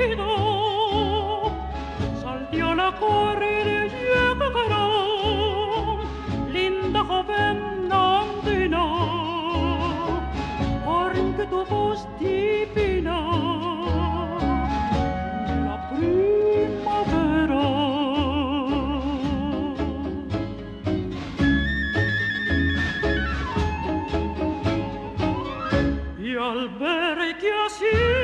nido, saltió la corrida y llegará, linda joven andina, porque tu voz divina, la primavera. Y al ver que así